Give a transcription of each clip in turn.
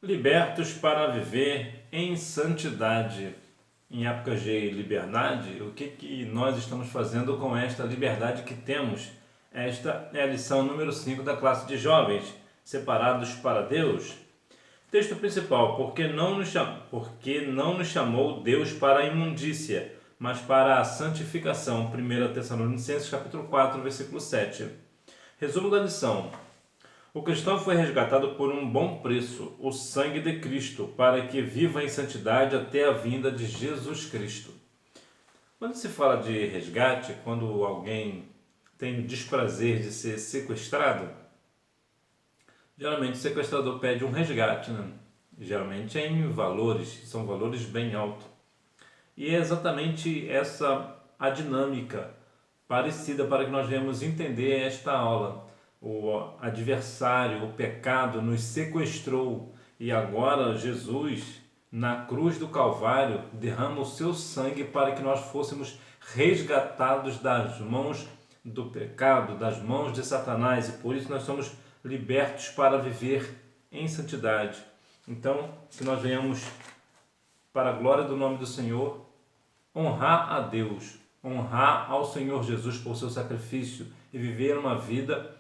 Libertos para viver em santidade. Em épocas de liberdade, o que nós estamos fazendo com esta liberdade que temos? Esta é a lição número 5 da classe de jovens, separados para Deus. Texto principal, porque não nos chamou Deus para a imundícia, mas para a santificação. 1 Tessalonicenses capítulo 4, versículo 7. Resumo da lição. O cristão foi resgatado por um bom preço, o sangue de Cristo, para que viva em santidade até a vinda de Jesus Cristo. Quando se fala de resgate, quando alguém tem o desprazer de ser sequestrado, geralmente o sequestrador pede um resgate, né? Geralmente é em valores, são valores bem altos. E é exatamente essa a dinâmica parecida para que nós venhamos entender esta aula. O adversário, o pecado, nos sequestrou e agora Jesus, na cruz do Calvário, derrama o seu sangue para que nós fôssemos resgatados das mãos do pecado, das mãos de Satanás, e por isso nós somos libertos para viver em santidade. Então, que nós venhamos, para a glória do nome do Senhor, honrar a Deus, honrar ao Senhor Jesus por seu sacrifício e viver uma vida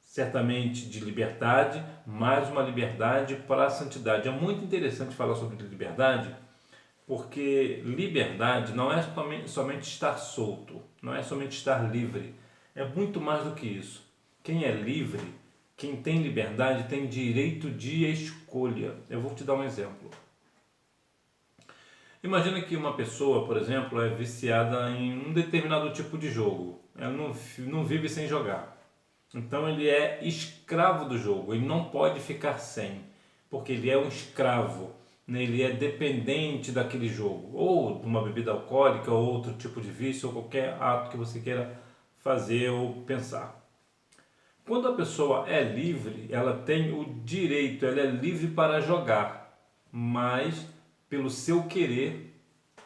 certamente de liberdade, mas uma liberdade para a santidade. É muito interessante falar sobre liberdade, porque liberdade não é somente estar solto, não é somente estar livre, é muito mais do que isso. Quem é livre, quem tem liberdade, tem direito de escolha. Eu vou te dar um exemplo. Imagina que uma pessoa, por exemplo, é viciada em um determinado tipo de jogo. Ela não vive sem jogar. Então ele é escravo do jogo, ele não pode ficar sem, porque ele é um escravo, né? Ele é dependente daquele jogo, ou de uma bebida alcoólica, ou outro tipo de vício, ou qualquer ato que você queira fazer ou pensar. Quando a pessoa é livre, ela tem o direito, ela é livre para jogar, mas pelo seu querer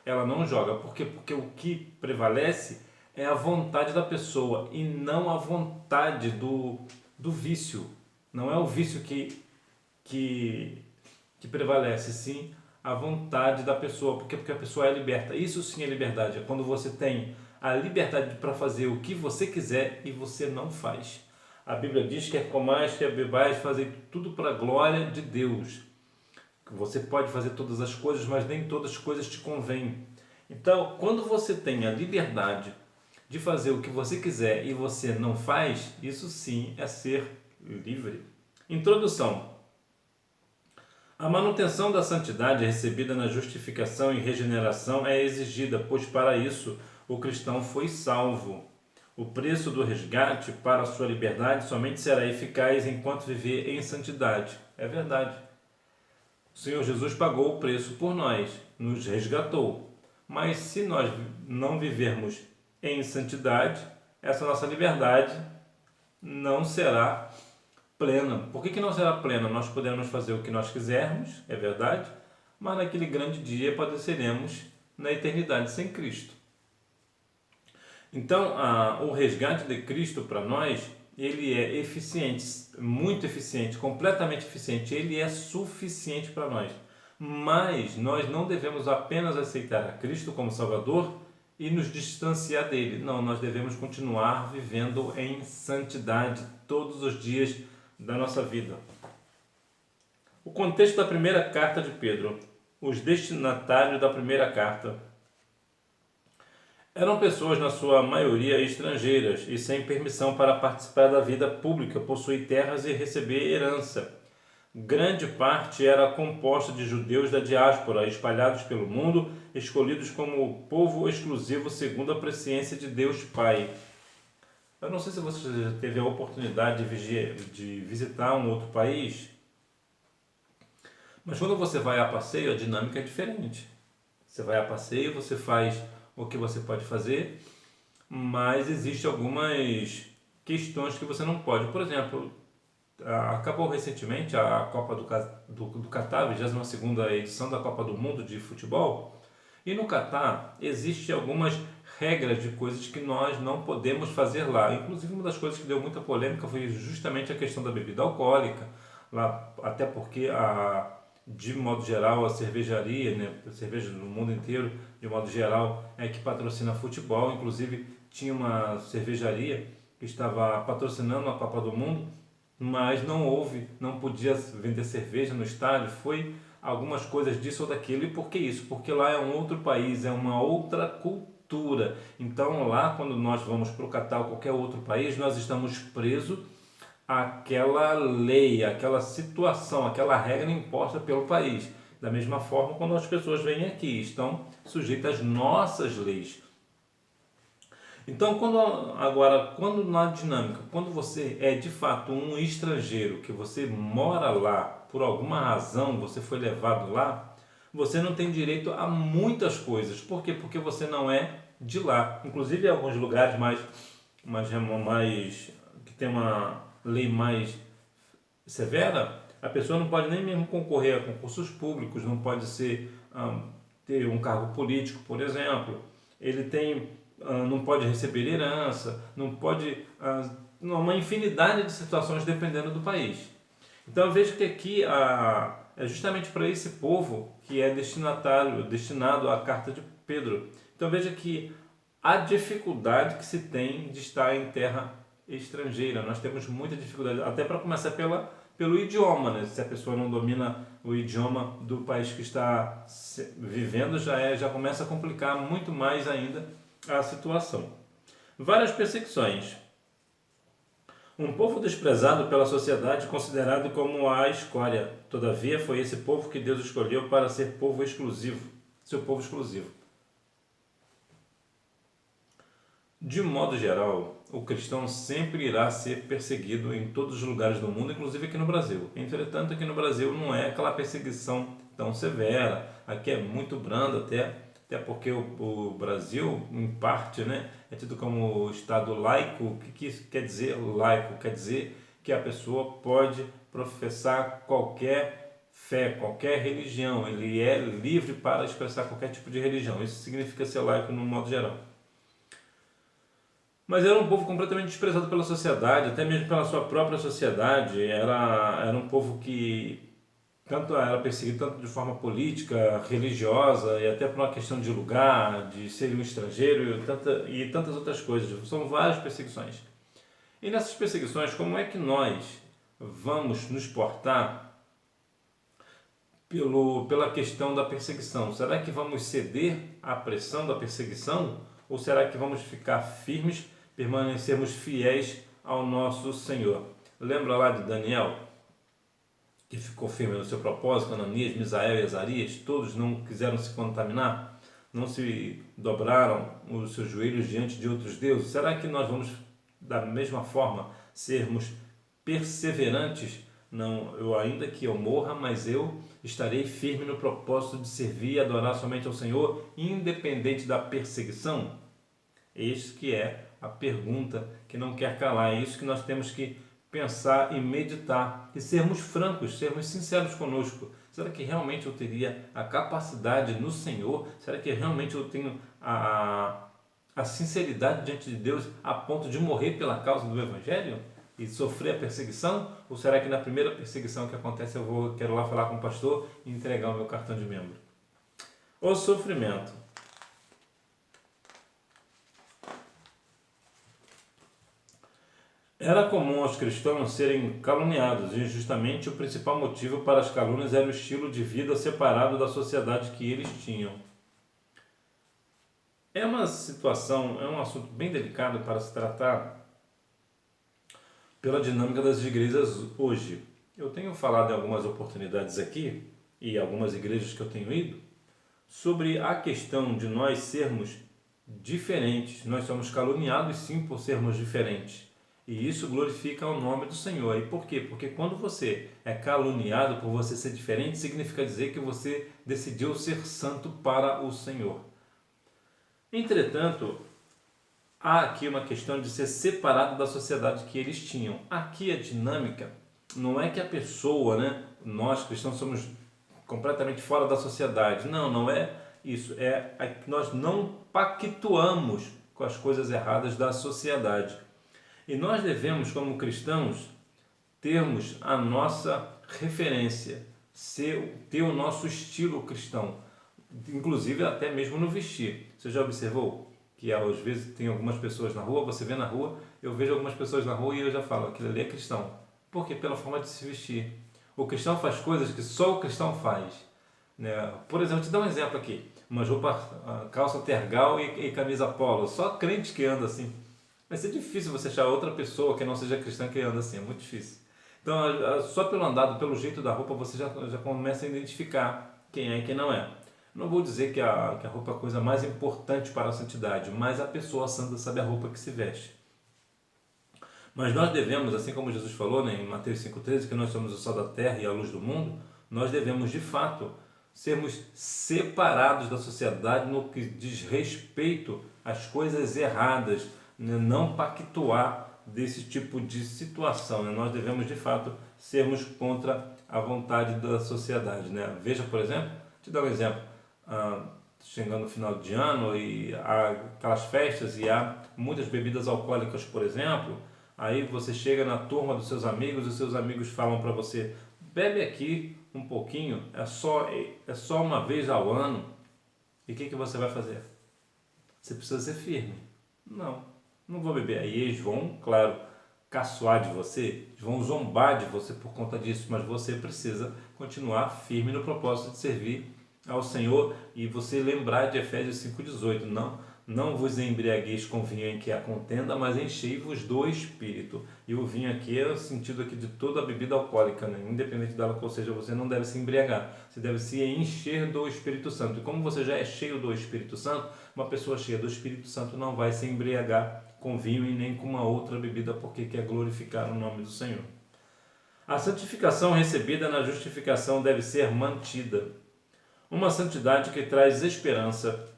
ela não joga. Por quê? Porque o que prevalece é a vontade da pessoa e não a vontade do vício. Não é o vício que prevalece, sim a vontade da pessoa. Porque a pessoa é liberta. Isso sim é liberdade. É quando você tem a liberdade para fazer o que você quiser e você não faz. A Bíblia diz que é comais, que é bebais, fazer tudo para a glória de Deus. Você pode fazer todas as coisas, mas nem todas as coisas te convêm. Então, quando você tem a liberdade de fazer o que você quiser e você não faz, isso sim é ser livre. Introdução. A manutenção da santidade recebida na justificação e regeneração é exigida, pois para isso o cristão foi salvo. O preço do resgate para a sua liberdade somente será eficaz enquanto viver em santidade. É verdade. O Senhor Jesus pagou o preço por nós, nos resgatou. Mas se nós não vivermos em santidade, essa nossa liberdade não será plena. Por que não será plena? Nós podemos fazer o que nós quisermos, é verdade, mas naquele grande dia padeceremos na eternidade sem Cristo. Então, o resgate de Cristo para nós, ele é eficiente, muito eficiente, completamente eficiente, ele é suficiente para nós. Mas nós não devemos apenas aceitar a Cristo como Salvador e nos distanciar dele. Não, nós devemos continuar vivendo em santidade todos os dias da nossa vida. O contexto da primeira carta de Pedro. Os destinatários da primeira carta eram pessoas, na sua maioria, estrangeiras e sem permissão para participar da vida pública, possuir terras e receber herança. Grande parte era composta de judeus da diáspora, espalhados pelo mundo, escolhidos como povo exclusivo segundo a presciência de Deus Pai. Eu não sei se você já teve a oportunidade de visitar um outro país, mas quando você vai a passeio, a dinâmica é diferente. Você vai a passeio, você faz o que você pode fazer, mas existem algumas questões que você não pode. Por exemplo, acabou recentemente a Copa do Catar, a 22ª edição da Copa do Mundo de futebol, e no Catar existem algumas regras de coisas que nós não podemos fazer lá. Inclusive, uma das coisas que deu muita polêmica foi justamente a questão da bebida alcoólica. lá, até porque de modo geral a cervejaria, né, a cerveja do mundo inteiro, de modo geral, é que patrocina futebol. Inclusive tinha uma cervejaria que estava patrocinando a Copa do Mundo, mas não podia vender cerveja no estádio. Foi algumas coisas disso ou daquilo. E por que isso? Porque lá é um outro país, é uma outra cultura. Então lá, quando nós vamos para o Catar ou qualquer outro país, nós estamos presos àquela lei, àquela situação, àquela regra imposta pelo país. Da mesma forma, quando as pessoas vêm aqui, estão sujeitas às nossas leis. Então, quando na dinâmica, quando você é de fato um estrangeiro, que você mora lá, por alguma razão você foi levado lá, você não tem direito a muitas coisas. Por quê? Porque você não é de lá. Inclusive, em alguns lugares mais que tem uma lei mais severa, a pessoa não pode nem mesmo concorrer a concursos públicos, não pode ter um cargo político, por exemplo. Ele não pode receber herança, não pode, uma infinidade de situações dependendo do país. Então eu vejo que aqui é justamente para esse povo que é destinado à carta de Pedro. Então veja que a dificuldade que se tem de estar em terra estrangeira. Nós temos muita dificuldade, até para começar pelo idioma, né? Se a pessoa não domina o idioma do país que está vivendo, já começa a complicar muito mais ainda a situação. Várias perseguições. Um povo desprezado pela sociedade, considerado como a escória. Todavia, foi esse povo que Deus escolheu para ser povo exclusivo, seu povo exclusivo. De modo geral, o cristão sempre irá ser perseguido em todos os lugares do mundo, inclusive aqui no Brasil. Entretanto, aqui no Brasil não é aquela perseguição tão severa. Aqui é muito branda até porque o Brasil, em parte, né, é tido como Estado laico. O que quer dizer laico? Quer dizer que a pessoa pode professar qualquer fé, qualquer religião. Ele é livre para expressar qualquer tipo de religião. Isso significa ser laico no modo geral. Mas era um povo completamente desprezado pela sociedade, até mesmo pela sua própria sociedade. Era um povo que tanto era perseguido tanto de forma política, religiosa e até por uma questão de lugar, de ser um estrangeiro e tantas outras coisas. São várias perseguições. E nessas perseguições, como é que nós vamos nos portar pela questão da perseguição? Será que vamos ceder à pressão da perseguição? Ou será que vamos ficar firmes, permanecermos fiéis ao nosso Senhor? Lembra lá de Daniel, que ficou firme no seu propósito? Ananias, Misael e Azarias, todos não quiseram se contaminar, não se dobraram os seus joelhos diante de outros deuses. Será que nós vamos, da mesma forma, sermos perseverantes? Não, ainda que eu morra, mas eu estarei firme no propósito de servir e adorar somente ao Senhor, independente da perseguição? Eis que é a pergunta que não quer calar. É isso que nós temos que pensar e meditar e sermos francos, sermos sinceros conosco. Será que realmente eu teria a capacidade no Senhor? Será que realmente eu tenho a sinceridade diante de Deus a ponto de morrer pela causa do Evangelho e sofrer a perseguição? Ou será que na primeira perseguição que acontece quero lá falar com o pastor e entregar o meu cartão de membro? O sofrimento. Era comum aos cristãos serem caluniados, e justamente o principal motivo para as calúnias era o estilo de vida separado da sociedade que eles tinham. É um assunto bem delicado para se tratar pela dinâmica das igrejas hoje. Eu tenho falado em algumas oportunidades aqui, e algumas igrejas que eu tenho ido, sobre a questão de nós sermos diferentes. Nós somos caluniados sim por sermos diferentes. E isso glorifica o nome do Senhor. E por quê? Porque quando você é caluniado por você ser diferente, significa dizer que você decidiu ser santo para o Senhor. Entretanto, há aqui uma questão de ser separado da sociedade que eles tinham. Aqui a dinâmica não é que a pessoa, nós cristãos somos completamente fora da sociedade. Não é isso. É que nós não pactuamos com as coisas erradas da sociedade. E nós devemos, como cristãos, termos a nossa referência, ter o nosso estilo cristão, inclusive até mesmo no vestir. Você já observou que às vezes tem algumas pessoas na rua, você vê na rua, eu vejo algumas pessoas na rua e eu já falo, aquilo ali é cristão. Por quê? Pela forma de se vestir. O cristão faz coisas que só o cristão faz, né? Por exemplo, te dar um exemplo aqui, uma roupa, calça tergal e camisa polo, só crente que anda assim. Vai ser difícil você achar outra pessoa que não seja cristã que anda assim, é muito difícil. Então, só pelo andado, pelo jeito da roupa, você já começa a identificar quem é e quem não é. Não vou dizer que a roupa é a coisa mais importante para a santidade, mas a pessoa santa sabe a roupa que se veste. Mas nós devemos, assim como Jesus falou, né, em Mateus 5,13, que nós somos o sal da terra e a luz do mundo, nós devemos, de fato, sermos separados da sociedade no que diz respeito às coisas erradas, né, não pactuar desse tipo de situação. Né? Nós devemos, de fato, sermos contra a vontade da sociedade. Né? Veja, por exemplo, te dar um exemplo, chegando no final de ano e há aquelas festas e há muitas bebidas alcoólicas, por exemplo. Aí você chega na turma dos seus amigos e os seus amigos falam para você, bebe aqui um pouquinho, é só uma vez ao ano. E o que você vai fazer? Você precisa ser firme. Não vou beber. Aí eles vão, claro, caçoar de você, eles vão zombar de você por conta disso, mas você precisa continuar firme no propósito de servir ao Senhor e você lembrar de Efésios 5,18, não vos embriagueis com vinho em que há contenda, mas enchei-vos do Espírito. E o vinho aqui é o sentido aqui de toda a bebida alcoólica, né? Independente dela qual seja, você não deve se embriagar, você deve se encher do Espírito Santo. E como você já é cheio do Espírito Santo, uma pessoa cheia do Espírito Santo não vai se embriagar com vinho e nem com uma outra bebida, porque quer glorificar o nome do Senhor. A santificação recebida na justificação deve ser mantida. Uma santidade que traz esperança.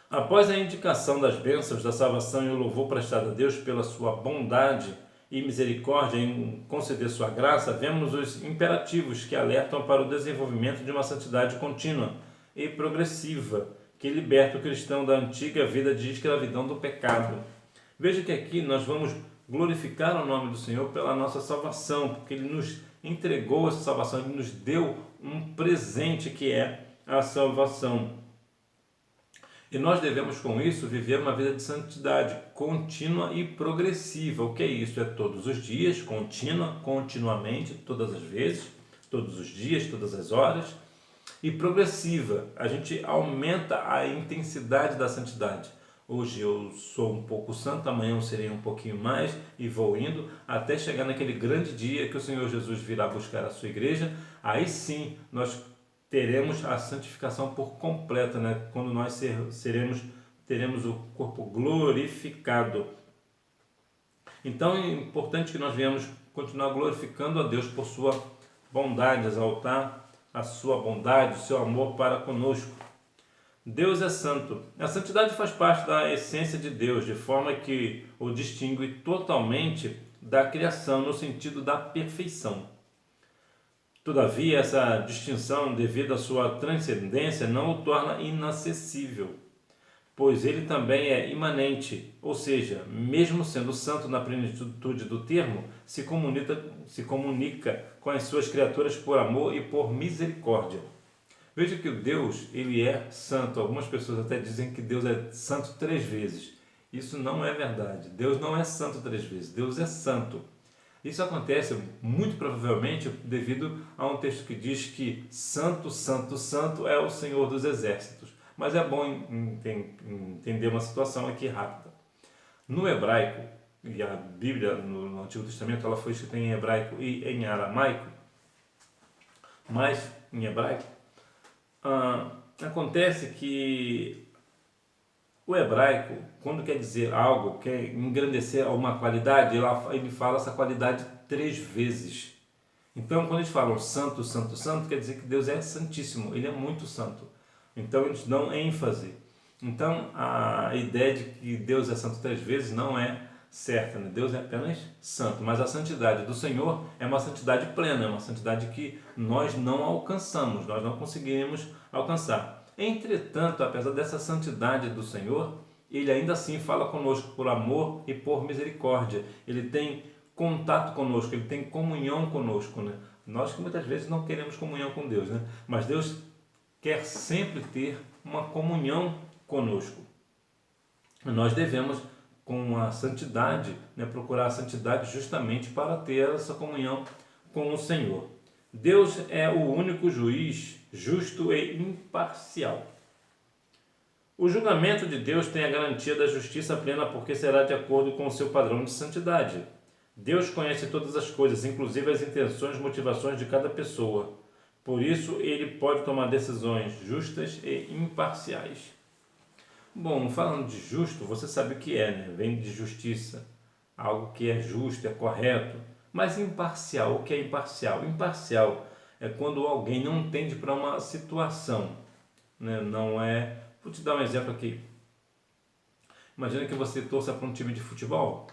Após a indicação das bênçãos da salvação e o louvor prestado a Deus pela sua bondade e misericórdia em conceder sua graça, vemos os imperativos que alertam para o desenvolvimento de uma santidade contínua e progressiva, que liberta o cristão da antiga vida de escravidão do pecado. Veja que aqui nós vamos glorificar o nome do Senhor pela nossa salvação, porque Ele nos entregou essa salvação, Ele nos deu um presente que é a salvação. E nós devemos com isso viver uma vida de santidade contínua e progressiva. O que é isso? É todos os dias, contínua, continuamente, todas as vezes, todos os dias, todas as horas. E progressiva, a gente aumenta a intensidade da santidade. Hoje eu sou um pouco santo, amanhã eu serei um pouquinho mais e vou indo até chegar naquele grande dia que o Senhor Jesus virá buscar a sua igreja. Aí sim nós teremos a santificação por completa, né? Quando nós teremos o corpo glorificado. Então é importante que nós venhamos continuar glorificando a Deus por sua bondade, exaltar a sua bondade, o seu amor para conosco. Deus é santo. A santidade faz parte da essência de Deus, de forma que o distingue totalmente da criação, no sentido da perfeição. Todavia, essa distinção, devido à sua transcendência, não o torna inacessível, pois ele também é imanente, ou seja, mesmo sendo santo na plenitude do termo, se comunica com as suas criaturas por amor e por misericórdia. Veja que o Deus, ele é santo. Algumas pessoas até dizem que Deus é santo 3 vezes. Isso não é verdade. Deus não é santo 3 vezes. Deus é santo. Isso acontece muito provavelmente devido a um texto que diz que santo, santo, santo é o Senhor dos exércitos. Mas é bom entender uma situação aqui rápida. No hebraico, e a Bíblia no Antigo Testamento ela foi escrita em hebraico e em aramaico, mas em hebraico, acontece que o hebraico, quando quer dizer algo, quer engrandecer uma qualidade, ele fala essa qualidade 3 vezes. Então, quando eles falam santo, santo, santo, quer dizer que Deus é santíssimo, Ele é muito santo. Então, eles dão ênfase. Então, a ideia de que Deus é santo 3 vezes não é certa, né? Deus é apenas santo, mas a santidade do Senhor é uma santidade plena, é uma santidade que nós não alcançamos, nós não conseguimos alcançar. Entretanto, apesar dessa santidade do Senhor, Ele ainda assim fala conosco por amor e por misericórdia. Ele tem contato conosco, Ele tem comunhão conosco, né? Nós que muitas vezes não queremos comunhão com Deus, né? Mas Deus quer sempre ter uma comunhão conosco. Nós devemos, com a santidade, né, procurar a santidade justamente para ter essa comunhão com o Senhor. Deus é o único juiz justo e imparcial. O julgamento de Deus tem a garantia da justiça plena porque será de acordo com o seu padrão de santidade. Deus conhece todas as coisas, inclusive as intenções e motivações de cada pessoa. Por isso, ele pode tomar decisões justas e imparciais. Bom, falando de justo, você sabe o que é, né? Vem de justiça, algo que é justo, é correto. Mas imparcial, o que é imparcial? Imparcial é quando alguém não tende para uma situação, né? Não é... Vou te dar um exemplo aqui. Imagina que você torça para um time de futebol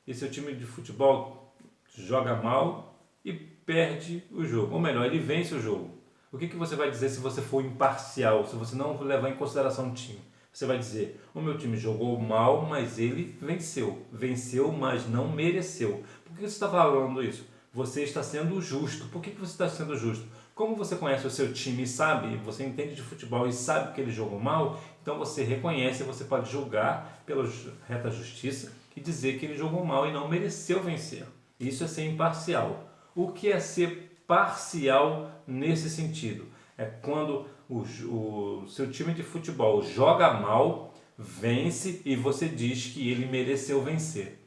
e seu time de futebol joga mal e perde o jogo. Ou melhor, ele vence o jogo. O que você vai dizer se você for imparcial, se você não levar em consideração o time? Você vai dizer, o meu time jogou mal, mas ele venceu. Venceu, mas não mereceu. Por que você está falando isso? Você está sendo justo. Por que você está sendo justo? Como você conhece o seu time e sabe, você entende de futebol e sabe que ele jogou mal, então você reconhece, você pode julgar pela reta justiça e dizer que ele jogou mal e não mereceu vencer. Isso é ser imparcial. O que é ser parcial nesse sentido? É quando o seu time de futebol joga mal, vence e você diz que ele mereceu vencer.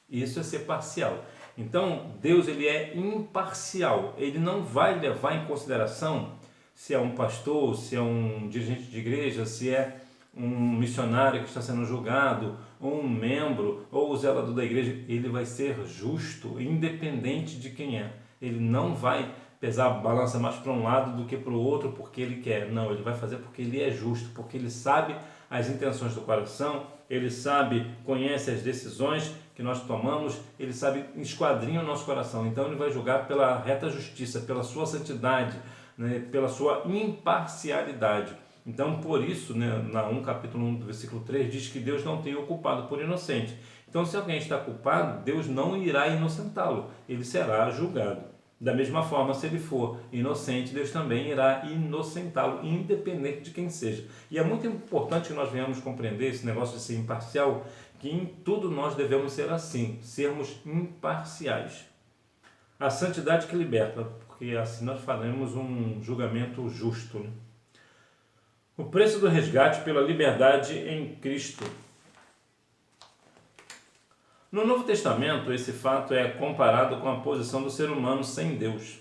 Isso é ser parcial. Então, Deus ele é imparcial. Ele não vai levar em consideração se é um pastor, se é um dirigente de igreja, se é um missionário que está sendo julgado, ou um membro, ou o zelador da igreja. Ele vai ser justo, independente de quem é. Ele não vai pesar a balança mais para um lado do que para o outro porque ele quer. Não, ele vai fazer porque ele é justo, porque ele sabe as intenções do coração, ele sabe, conhece as decisões que nós tomamos, ele sabe, esquadrinha o nosso coração. Então ele vai julgar pela reta justiça, pela sua santidade, né, pela sua imparcialidade. Então por isso, né, na 1 capítulo 1 do versículo 3 diz que Deus não tem o culpado por inocente. Então se alguém está culpado, Deus não irá inocentá-lo, ele será julgado. Da mesma forma, se ele for inocente, Deus também irá inocentá-lo, independente de quem seja. E é muito importante que nós venhamos compreender esse negócio de ser imparcial, que em tudo nós devemos ser assim, sermos imparciais. A santidade que liberta, porque assim nós faremos um julgamento justo, né? O preço do resgate pela liberdade em Cristo. No Novo Testamento, esse fato é comparado com a posição do ser humano sem Deus.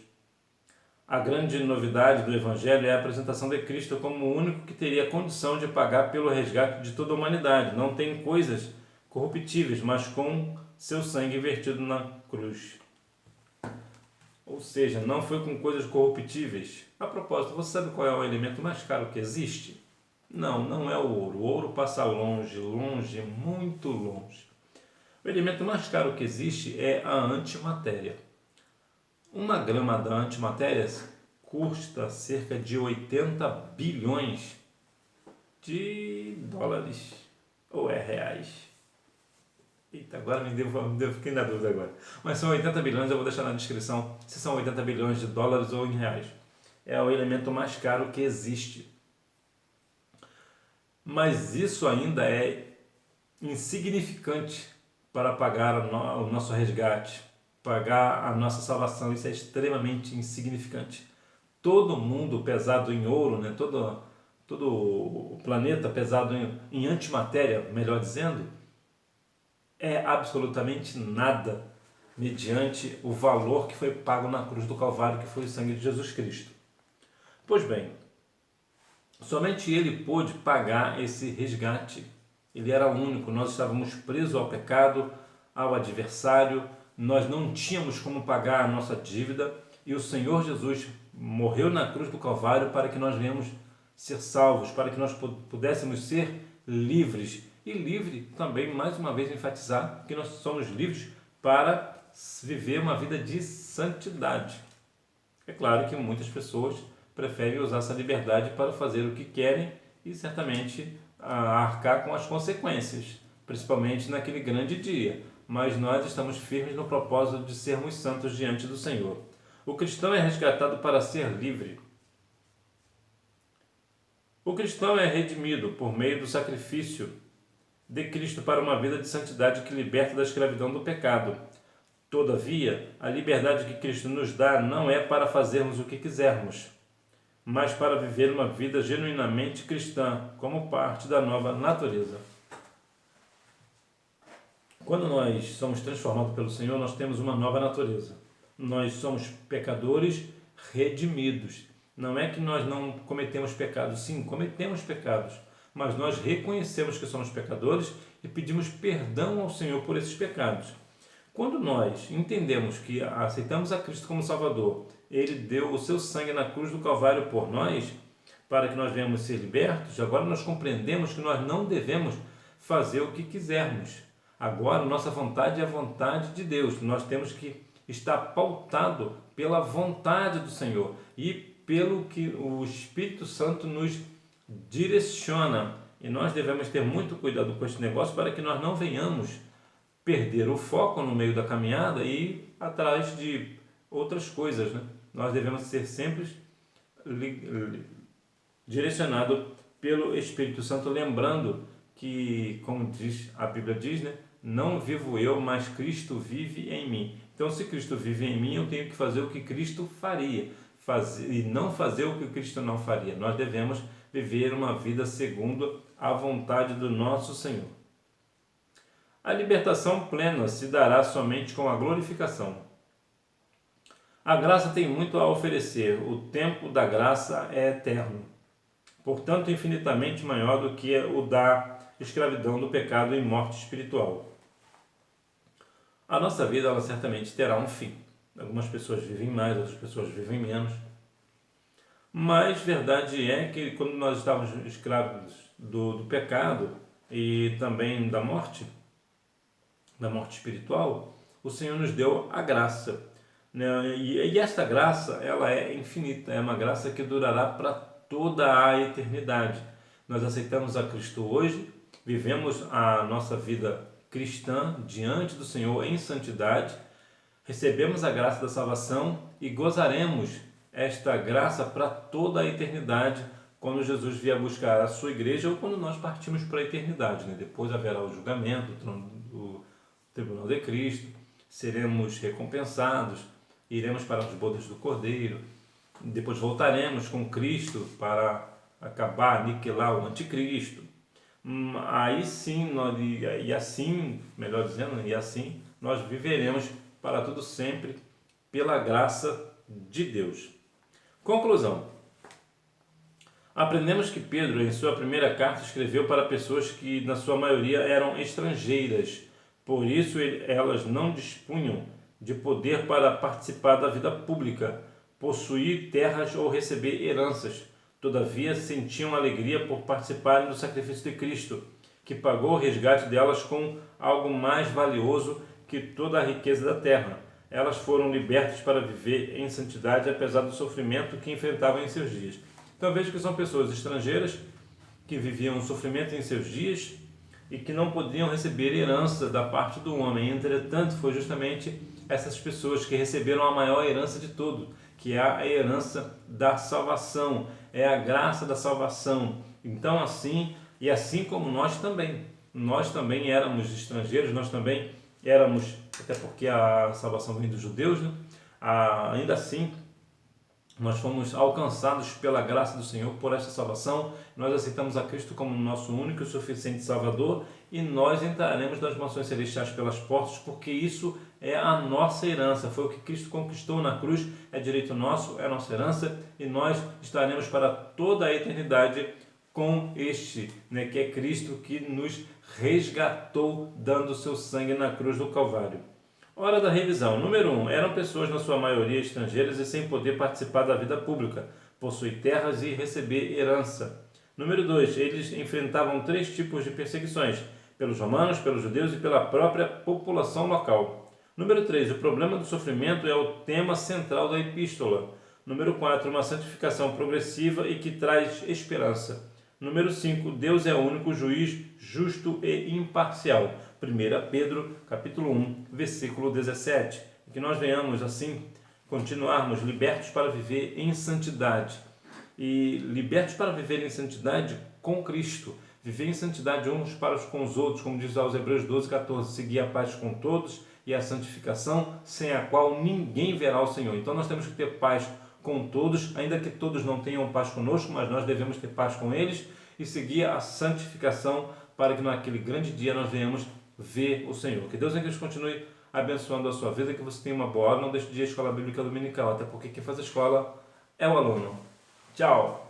A grande novidade do Evangelho é a apresentação de Cristo como o único que teria condição de pagar pelo resgate de toda a humanidade. Não tem coisas corruptíveis, mas com seu sangue vertido na cruz. Ou seja, não foi com coisas corruptíveis. A propósito, você sabe qual é o elemento mais caro que existe? Não, não é o ouro. O ouro passa longe, longe, muito longe. O elemento mais caro que existe é a antimatéria. Uma grama da antimatéria custa cerca de 80 bilhões de dólares ou reais. Eita, agora fiquei na dúvida agora. Mas são 80 bilhões, eu vou deixar na descrição se são 80 bilhões de dólares ou em reais. É o elemento mais caro que existe. Mas isso ainda é insignificante para pagar o nosso resgate, pagar a nossa salvação. Isso é extremamente insignificante. Todo mundo pesado em ouro, né? todo o planeta pesado em antimatéria, melhor dizendo, é absolutamente nada mediante o valor que foi pago na cruz do Calvário, que foi o sangue de Jesus Cristo. Pois bem, somente Ele pôde pagar esse resgate. Ele era único, nós estávamos presos ao pecado, ao adversário, nós não tínhamos como pagar a nossa dívida e o Senhor Jesus morreu na cruz do Calvário para que nós venhamos ser salvos, para que nós pudéssemos ser livres. E livre também, mais uma vez, enfatizar que nós somos livres para viver uma vida de santidade. É claro que muitas pessoas preferem usar essa liberdade para fazer o que querem e certamente arcar com as consequências, principalmente naquele grande dia. Mas nós estamos firmes no propósito de sermos santos diante do Senhor. O cristão é resgatado para ser livre. O cristão é redimido por meio do sacrifício de Cristo para uma vida de santidade que liberta da escravidão do pecado. Todavia, a liberdade que Cristo nos dá não é para fazermos o que quisermos, mas para viver uma vida genuinamente cristã, como parte da nova natureza. Quando nós somos transformados pelo Senhor, nós temos uma nova natureza. Nós somos pecadores redimidos. Não é que nós não cometemos pecados. Sim, cometemos pecados. Mas nós reconhecemos que somos pecadores e pedimos perdão ao Senhor por esses pecados. Quando nós entendemos que aceitamos a Cristo como Salvador, Ele deu o seu sangue na cruz do Calvário por nós, para que nós venhamos ser libertos, agora nós compreendemos que nós não devemos fazer o que quisermos. Agora, nossa vontade é a vontade de Deus. Nós temos que estar pautado pela vontade do Senhor e pelo que o Espírito Santo nos direciona. E nós devemos ter muito cuidado com este negócio para que nós não venhamos perder o foco no meio da caminhada e ir atrás de outras coisas, né? Nós devemos ser sempre direcionados pelo Espírito Santo, lembrando que, como a Bíblia diz, né? Não vivo eu, mas Cristo vive em mim. Então, se Cristo vive em mim, eu tenho que fazer o que Cristo faria, e não fazer o que Cristo não faria. Nós devemos viver uma vida segundo a vontade do nosso Senhor. A libertação plena se dará somente com a glorificação. A graça tem muito a oferecer. O tempo da graça é eterno, portanto infinitamente maior do que o da escravidão do pecado e morte espiritual. A nossa vida, ela certamente terá um fim. Algumas pessoas vivem mais, outras pessoas vivem menos. Mas verdade é que quando nós estávamos escravos do pecado e também da morte espiritual, o Senhor nos deu a graça, né? E esta graça, ela é infinita, é uma graça que durará para toda a eternidade. Nós aceitamos a Cristo hoje, vivemos a nossa vida cristã diante do Senhor em santidade, recebemos a graça da salvação e gozaremos esta graça para toda a eternidade quando Jesus vier buscar a sua igreja ou quando nós partimos para a eternidade, né? Depois haverá o julgamento, o tribunal de Cristo, seremos recompensados, iremos para as bodas do Cordeiro, depois voltaremos com Cristo para acabar, aniquilar o anticristo. Aí sim, assim nós viveremos para todo sempre pela graça de Deus. Conclusão. Aprendemos que Pedro, em sua primeira carta, escreveu para pessoas que, na sua maioria, eram estrangeiras. Por isso, elas não dispunham de poder para participar da vida pública, possuir terras ou receber heranças. Todavia, sentiam alegria por participarem do sacrifício de Cristo, que pagou o resgate delas com algo mais valioso que toda a riqueza da terra. Elas foram libertas para viver em santidade, apesar do sofrimento que enfrentavam em seus dias. Então veja que são pessoas estrangeiras que viviam o sofrimento em seus dias e que não podiam receber herança da parte do homem. Entretanto, foi justamente essas pessoas que receberam a maior herança de tudo, que é a herança da salvação, é a graça da salvação. Então assim como nós também éramos estrangeiros, nós também éramos, até porque a salvação vem dos judeus, né? Ainda assim, nós fomos alcançados pela graça do Senhor por esta salvação. Nós aceitamos a Cristo como nosso único e suficiente Salvador e nós entraremos nas mansões celestiais pelas portas, porque isso é a nossa herança. Foi o que Cristo conquistou na cruz, é direito nosso, é a nossa herança e nós estaremos para toda a eternidade com este, né, que é Cristo, que nos resgatou dando o seu sangue na cruz do Calvário. Hora da revisão. Número 1. Eram pessoas, na sua maioria, estrangeiras e sem poder participar da vida pública, possuir terras e receber herança. Número 2. Eles enfrentavam 3 tipos de perseguições, pelos romanos, pelos judeus e pela própria população local. Número 3. O problema do sofrimento é o tema central da epístola. Número 4. Uma santificação progressiva e que traz esperança. Número 5. Deus é o único juiz justo e imparcial. 1 Pedro, capítulo 1, versículo 17. Que nós venhamos, assim, continuarmos libertos para viver em santidade. E libertos para viver em santidade com Cristo. Viver em santidade uns para com os outros, como diz aos Hebreus 12:14, seguir a paz com todos e a santificação, sem a qual ninguém verá o Senhor. Então nós temos que ter paz com todos, ainda que todos não tenham paz conosco, mas nós devemos ter paz com eles e seguir a santificação para que naquele grande dia nós venhamos ver o Senhor. Que Deus em Cristo continue abençoando a sua vida e que você tenha uma boa aula. Não deixe de ir à Escola Bíblica Dominical, até porque quem faz a escola é o aluno. Tchau!